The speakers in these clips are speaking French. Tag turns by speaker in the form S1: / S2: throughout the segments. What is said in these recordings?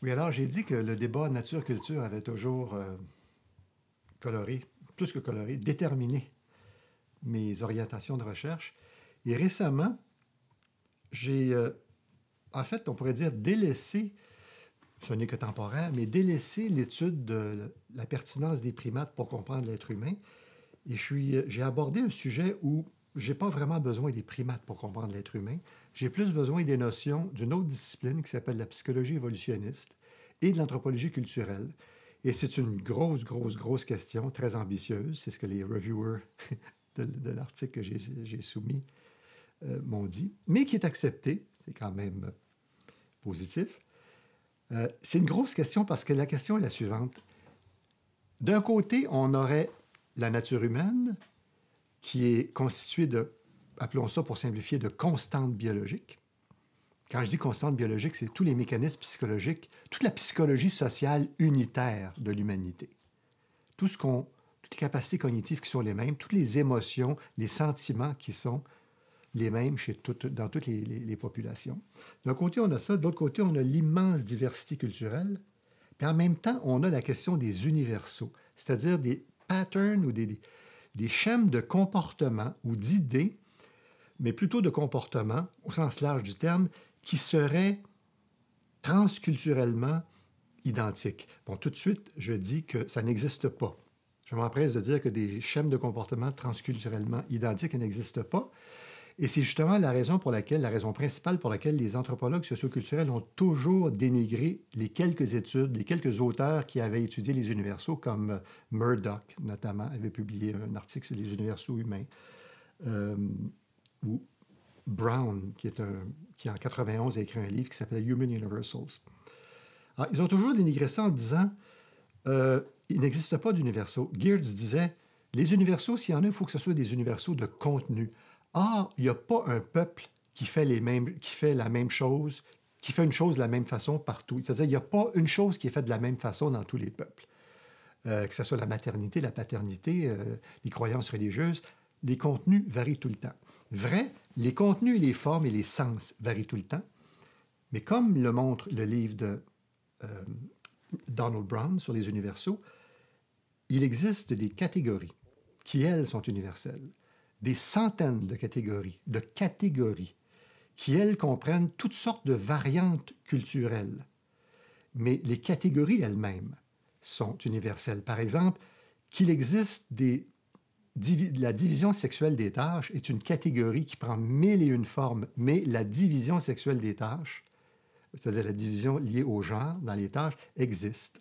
S1: Oui, alors j'ai dit que le débat nature-culture avait toujours coloré, plus que coloré, déterminé mes orientations de recherche. Et récemment, j'ai, en fait, on pourrait dire délaissé, ce n'est que temporaire, mais délaissé l'étude de la pertinence des primates pour comprendre l'être humain. Et j'ai abordé un sujet où j'ai pas vraiment besoin des primates pour comprendre l'être humain. J'ai plus besoin des notions d'une autre discipline qui s'appelle la psychologie évolutionniste et de l'anthropologie culturelle. Et c'est une grosse question, très ambitieuse. C'est ce que les reviewers de l'article que j'ai soumis m'ont dit, mais qui est accepté. C'est quand même positif. C'est une grosse question parce que la question est la suivante. D'un côté, on aurait la nature humaine qui est constituée de, appelons ça pour simplifier, de constantes biologiques. Quand je dis constantes biologiques, c'est tous les mécanismes psychologiques, toute la psychologie sociale unitaire de l'humanité. Toutes les capacités cognitives qui sont les mêmes, toutes les émotions, les sentiments qui sont les mêmes dans toutes les populations. D'un côté, on a ça. De l'autre côté, on a l'immense diversité culturelle. Puis en même temps, on a la question des universaux, c'est-à-dire des patterns ou des schèmes de comportement ou d'idées, mais plutôt de comportement, au sens large du terme, qui seraient transculturellement identiques. Bon, tout de suite, je dis que ça n'existe pas. Je m'empresse de dire que des schèmes de comportement transculturellement identiques n'existent pas. Et c'est justement la raison principale pour laquelle les anthropologues socioculturels ont toujours dénigré les quelques études, les quelques auteurs qui avaient étudié les universaux, comme Murdoch, notamment, avait publié un article sur les universaux humains, ou Brown, qui en 91 a écrit un livre qui s'appelle Human Universals. Alors, ils ont toujours dénigré ça en disant il n'existe pas d'universaux. Geertz disait les universaux, s'il y en a, il faut que ce soit des universaux de contenu. Or, il n'y a pas un peuple qui fait la même chose, qui fait une chose de la même façon partout. C'est-à-dire, il n'y a pas une chose qui est faite de la même façon dans tous les peuples. Que ce soit la maternité, la paternité, les croyances religieuses, les contenus varient tout le temps. Vrai, les contenus, les formes et les sens varient tout le temps. Mais comme le montre le livre de Donald Brown sur les universaux, il existe des catégories qui, elles, sont universelles. Des centaines de catégories, qui, elles, comprennent toutes sortes de variantes culturelles. Mais les catégories elles-mêmes sont universelles. Par exemple, qu'il existe la division sexuelle des tâches est une catégorie qui prend mille et une formes, mais la division sexuelle des tâches, c'est-à-dire la division liée au genre dans les tâches, existe.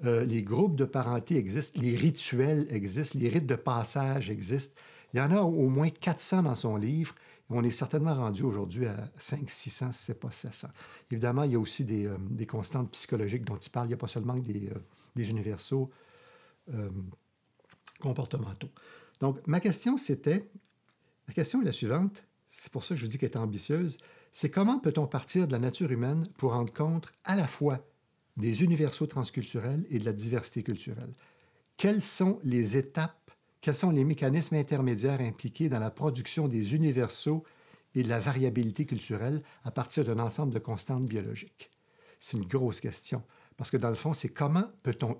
S1: Les groupes de parenté existent, les rituels existent, les rites de passage existent. Il y en a au moins 400 dans son livre. Et on est certainement rendu aujourd'hui à 500, 600, si ce n'est pas 700. Évidemment, il y a aussi des constantes psychologiques dont il parle. Il n'y a pas seulement des universaux comportementaux. Donc, la question est la suivante, c'est pour ça que je vous dis qu'elle est ambitieuse, c'est comment peut-on partir de la nature humaine pour rendre compte à la fois des universaux transculturels et de la diversité culturelle? Quelles sont les étapes, quels sont les mécanismes intermédiaires impliqués dans la production des universaux et de la variabilité culturelle à partir d'un ensemble de constantes biologiques? C'est une grosse question, parce que dans le fond, c'est comment peut-on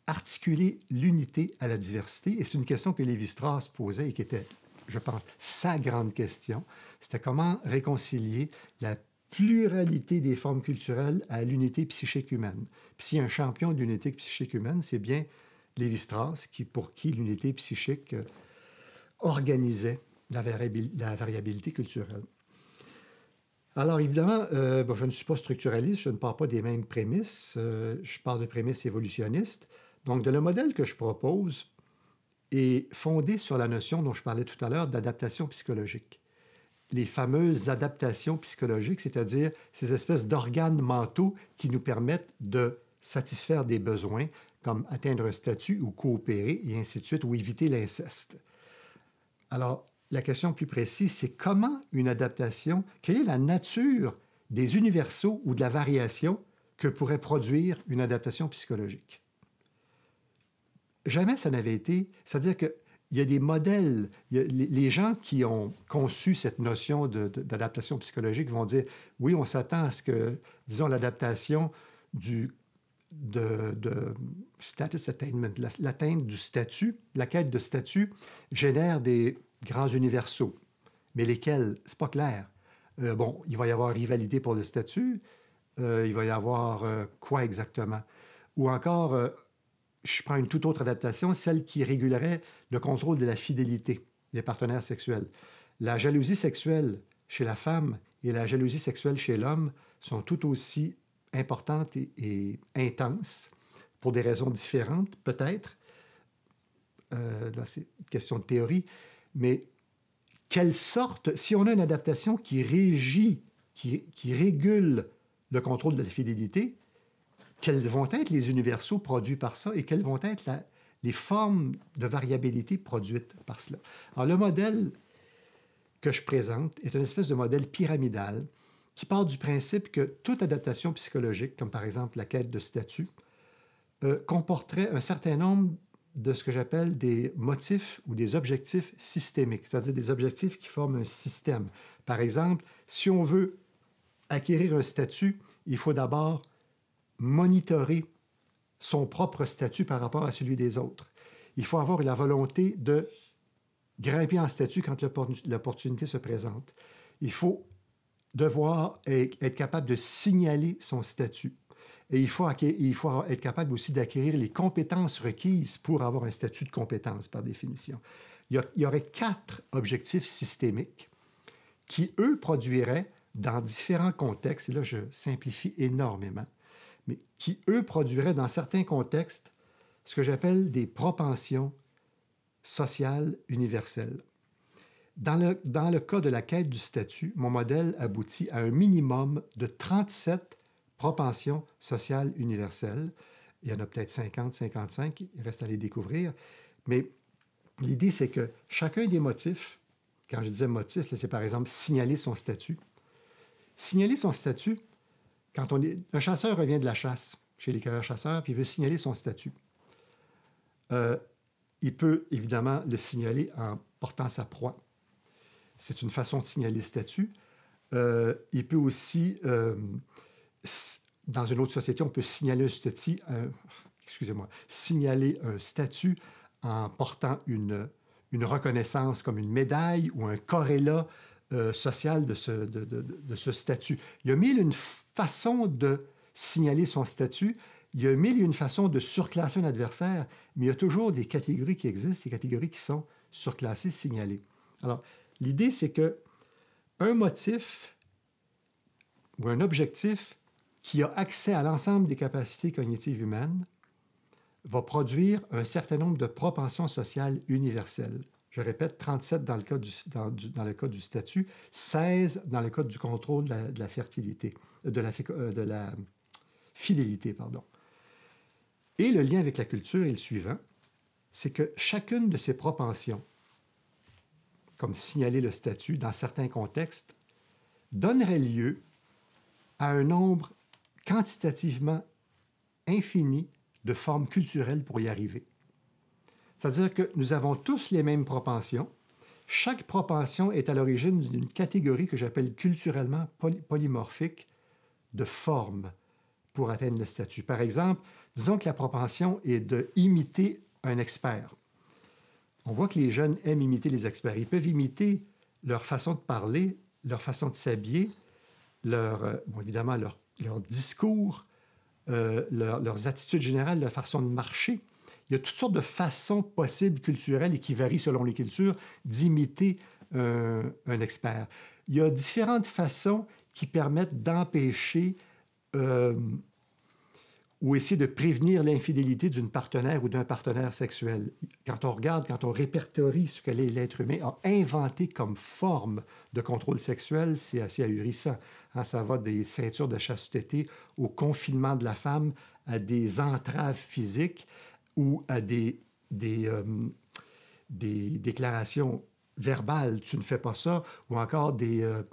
S1: articuler l'unité à la diversité? Et c'est une question que Lévi-Strauss posait et qui était, je pense, sa grande question. C'était comment réconcilier la pluralité des formes culturelles à l'unité psychique humaine. Puis s'il y a un champion de l'unité psychique humaine, c'est bien Lévi-Strauss, pour qui l'unité psychique organisait la variabilité culturelle. Alors évidemment, je ne suis pas structuraliste, je ne pars pas des mêmes prémices, je pars de prémices évolutionnistes. Donc, le modèle que je propose est fondé sur la notion dont je parlais tout à l'heure d'adaptation psychologique. Les fameuses adaptations psychologiques, c'est-à-dire ces espèces d'organes mentaux qui nous permettent de satisfaire des besoins, comme atteindre un statut ou coopérer, et ainsi de suite, ou éviter l'inceste. Alors, la question plus précise, c'est comment une adaptation, quelle est la nature des universaux ou de la variation que pourrait produire une adaptation psychologique? Jamais ça n'avait été, c'est-à-dire qu'il y a des modèles, les gens qui ont conçu cette notion d'adaptation psychologique vont dire, oui, on s'attend à ce que, disons, l'adaptation de status attainment, l'atteinte du statut, la quête de statut, génère des grands universaux. Mais lesquels? C'est pas clair. Bon, il va y avoir rivalité pour le statut. Il va y avoir quoi exactement? Ou encore, je prends une toute autre adaptation, celle qui régulerait le contrôle de la fidélité des partenaires sexuels. La jalousie sexuelle chez la femme et la jalousie sexuelle chez l'homme sont tout aussi importantes et intenses, pour des raisons différentes, peut-être. Là, c'est une question de théorie. Mais quelle sorte, si on a une adaptation qui régit, qui régule le contrôle de la fidélité, quels vont être les universaux produits par ça et quelles vont être les formes de variabilité produites par cela? Alors, le modèle que je présente est une espèce de modèle pyramidal qui part du principe que toute adaptation psychologique, comme par exemple la quête de statut, comporterait un certain nombre de ce que j'appelle des motifs ou des objectifs systémiques, c'est-à-dire des objectifs qui forment un système. Par exemple, si on veut acquérir un statut, il faut d'abord monitorer son propre statut par rapport à celui des autres. Il faut avoir la volonté de grimper en statut quand l'opportunité se présente. Il faut devoir être capable de signaler son statut. Et il faut être capable aussi d'acquérir les compétences requises pour avoir un statut de compétence, par définition. Il y aurait 4 objectifs systémiques qui, eux, produiraient dans différents contextes, et là, je simplifie énormément, mais qui, eux, produiraient dans certains contextes ce que j'appelle des propensions sociales universelles. Dans le cas de la quête du statut, mon modèle aboutit à un minimum de 37 propensions sociales universelles. Il y en a peut-être 50, 55, il reste à les découvrir. Mais l'idée, c'est que chacun des motifs, quand je disais motif, c'est par exemple signaler son statut. Signaler son statut, quand un chasseur revient de la chasse chez les cueilleurs-chasseurs, puis il veut signaler son statut. Il peut évidemment le signaler en portant sa proie. C'est une façon de signaler le statut. Il peut aussi, dans une autre société, on peut signaler signaler un statut en portant une reconnaissance comme une médaille ou un corrélat social de ce statut. Il y a mille et une façons de signaler son statut. Il y a mille et une façons de surclasser un adversaire, mais il y a toujours des catégories qui existent, des catégories qui sont surclassées, signalées. Alors, l'idée, c'est que un motif ou un objectif qui a accès à l'ensemble des capacités cognitives humaines va produire un certain nombre de propensions sociales universelles. Je répète, 37 dans le cas du statut, 16 dans le cas du contrôle de la fertilité, de la fidélité, pardon. Et le lien avec la culture est le suivant, c'est que chacune de ces propensions, comme signaler le statut dans certains contextes, donnerait lieu à un nombre quantitativement infini de formes culturelles pour y arriver. C'est-à-dire que nous avons tous les mêmes propensions. Chaque propension est à l'origine d'une catégorie que j'appelle culturellement polymorphique de formes pour atteindre le statut. Par exemple, disons que la propension est d'imiter un expert. On voit que les jeunes aiment imiter les experts. Ils peuvent imiter leur façon de parler, leur façon de s'habiller, évidemment leur discours, leurs attitudes générales, leur façon de marcher. Il y a toutes sortes de façons possibles culturelles et qui varient selon les cultures d'imiter un expert. Il y a différentes façons qui permettent d'empêcher ou essayer de prévenir l'infidélité d'une partenaire ou d'un partenaire sexuel. Quand on répertorie ce que l'être humain a inventé comme forme de contrôle sexuel, c'est assez ahurissant. Ça va des ceintures de chasteté au confinement de la femme, à des entraves physiques ou à des déclarations verbales, tu ne fais pas ça, ou encore des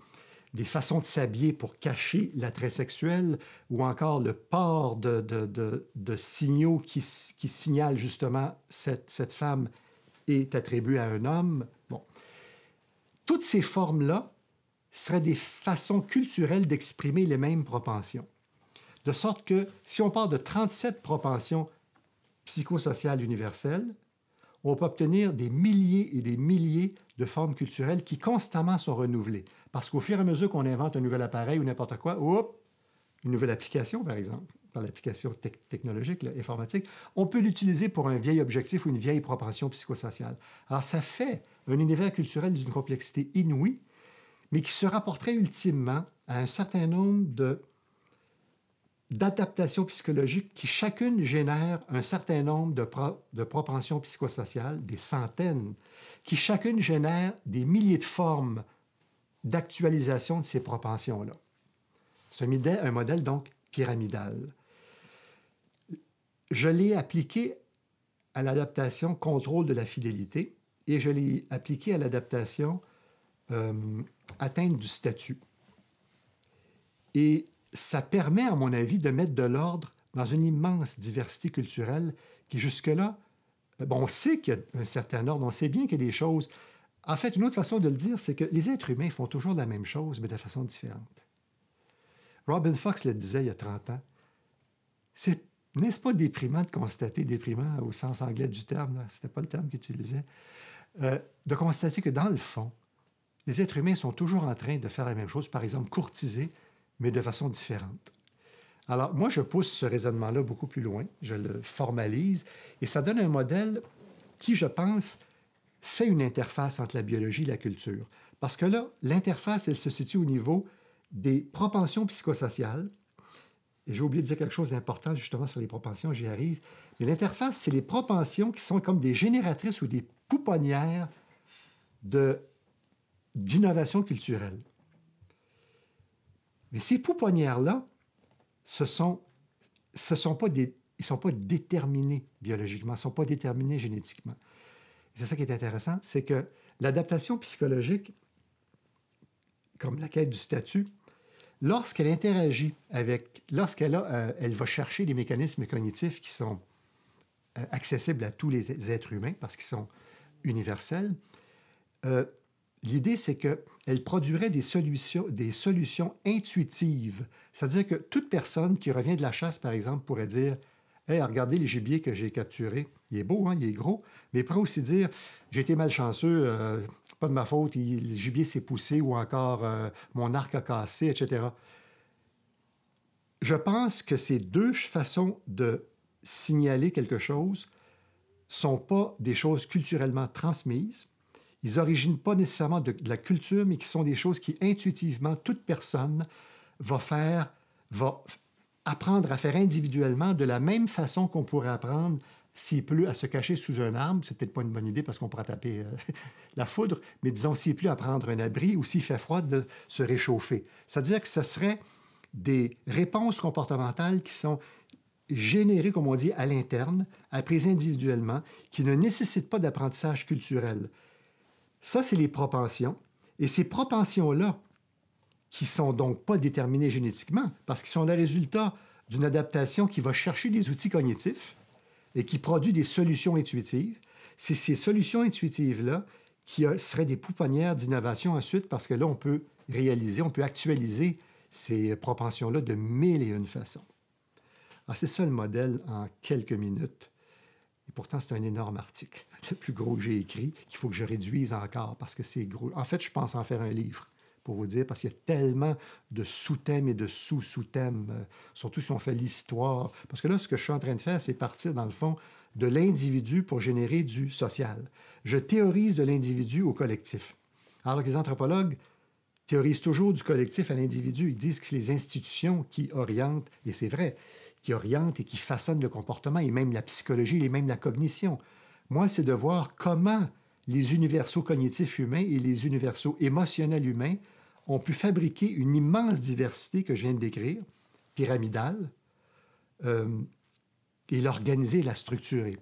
S1: façons de s'habiller pour cacher l'attrait sexuel, ou encore le port de signaux qui signalent justement cette femme est attribuée à un homme. Bon. Toutes ces formes-là seraient des façons culturelles d'exprimer les mêmes propensions. De sorte que si on part de 37 propensions psychosociales universelles, on peut obtenir des milliers et des milliers de formes culturelles qui constamment sont renouvelées. Parce qu'au fur et à mesure qu'on invente un nouvel appareil ou n'importe quoi, une nouvelle application, par exemple, par l'application technologique, là, informatique, on peut l'utiliser pour un vieil objectif ou une vieille propension psychosociale. Alors, ça fait un univers culturel d'une complexité inouïe, mais qui se rapporterait ultimement à un certain nombre d'adaptations psychologiques qui chacune génèrent un certain nombre de propensions psychosociales, des centaines, qui chacune génèrent des milliers de formes d'actualisation de ces propensions-là. C'est un modèle donc pyramidal. Je l'ai appliqué à l'adaptation contrôle de la fidélité et je l'ai appliqué à l'adaptation atteinte du statut. Et ça permet, à mon avis, de mettre de l'ordre dans une immense diversité culturelle qui, jusque-là, on sait qu'il y a un certain ordre, on sait bien qu'il y a des choses. En fait, une autre façon de le dire, c'est que les êtres humains font toujours la même chose, mais de façon différente. Robin Fox le disait il y a 30 ans. N'est-ce pas déprimant de constater, déprimant au sens anglais du terme, ce n'était pas le terme qu'il utilisait, de constater que dans le fond, les êtres humains sont toujours en train de faire la même chose, par exemple courtiser, mais de façon différente. Alors, moi, je pousse ce raisonnement-là beaucoup plus loin, je le formalise, et ça donne un modèle qui, je pense, fait une interface entre la biologie et la culture. Parce que là, l'interface, elle se situe au niveau des propensions psychosociales. Et j'ai oublié de dire quelque chose d'important justement sur les propensions, j'y arrive. Mais l'interface, c'est les propensions qui sont comme des génératrices ou des pouponnières d'innovation culturelle. Mais ces pouponnières-là, ils ne sont pas déterminés biologiquement, ils ne sont pas déterminés génétiquement. Et c'est ça qui est intéressant, c'est que l'adaptation psychologique, comme la quête du statut, lorsqu'elle interagit elle va chercher des mécanismes cognitifs qui sont accessibles à tous les êtres humains parce qu'ils sont universels, l'idée, c'est qu'elle produirait des solutions intuitives. C'est-à-dire que toute personne qui revient de la chasse, par exemple, pourrait dire « Hey, regardez le gibier que j'ai capturé. Il est beau, hein, il est gros. » Mais il pourrait aussi dire « J'ai été malchanceux, pas de ma faute, le gibier s'est poussé ou encore mon arc a cassé, etc. » Je pense que ces deux façons de signaler quelque chose ne sont pas des choses culturellement transmises. Ils n'originent pas nécessairement de la culture, mais qui sont des choses qui, intuitivement, toute personne va apprendre à faire individuellement de la même façon qu'on pourrait apprendre s'il pleut à se cacher sous un arbre. C'est peut-être pas une bonne idée parce qu'on pourra taper la foudre, mais disons s'il pleut à prendre un abri ou s'il fait froid de se réchauffer. C'est-à-dire que ce serait des réponses comportementales qui sont générées, comme on dit, à l'interne, apprises individuellement, qui ne nécessitent pas d'apprentissage culturel. Ça, c'est les propensions. Et ces propensions-là, qui sont donc pas déterminées génétiquement, parce qu'ils sont le résultat d'une adaptation qui va chercher des outils cognitifs et qui produit des solutions intuitives, c'est ces solutions intuitives-là qui seraient des pouponnières d'innovation ensuite, parce que là, on peut actualiser ces propensions-là de mille et une façons. Alors, c'est ça le modèle en quelques minutes. Et pourtant, c'est un énorme article, le plus gros que j'ai écrit, qu'il faut que je réduise encore parce que c'est gros. En fait, je pense en faire un livre, pour vous dire, parce qu'il y a tellement de sous-thèmes et de sous-sous-thèmes, surtout si on fait l'histoire. Parce que là, ce que je suis en train de faire, c'est partir, dans le fond, de l'individu pour générer du social. Je théorise de l'individu au collectif. Alors que les anthropologues théorisent toujours du collectif à l'individu. Ils disent que c'est les institutions qui orientent, et c'est vrai, qui orientent et qui façonnent le comportement, et même la psychologie, et même la cognition. Moi, c'est de voir comment les universaux cognitifs humains et les universaux émotionnels humains ont pu fabriquer une immense diversité que je viens de décrire, pyramidale, et l'organiser et la structurer.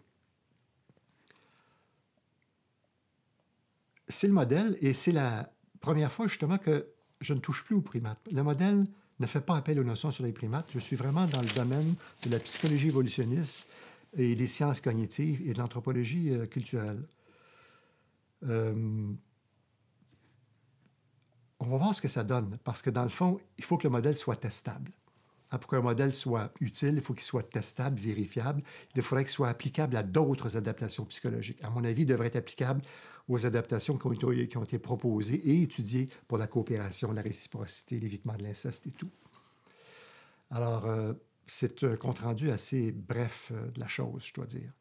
S1: c'est le modèle et c'est la première fois justement que je ne touche plus aux primates. Le modèle ne fait pas appel aux notions sur les primates. Je suis vraiment dans le domaine de la psychologie évolutionniste et des sciences cognitives et de l'anthropologie culturelle. Euh, on va voir ce que ça donne, parce que dans le fond, il faut que le modèle soit testable. Hein, pour qu'un modèle soit utile, il faut qu'il soit testable, vérifiable. Il faudrait qu'il soit applicable à d'autres adaptations psychologiques. À mon avis, il devrait être applicable aux adaptations qui ont été proposées et étudiées pour la coopération, la réciprocité, l'évitement de l'inceste et tout. Alors, c'est un compte-rendu assez bref de la chose, je dois dire.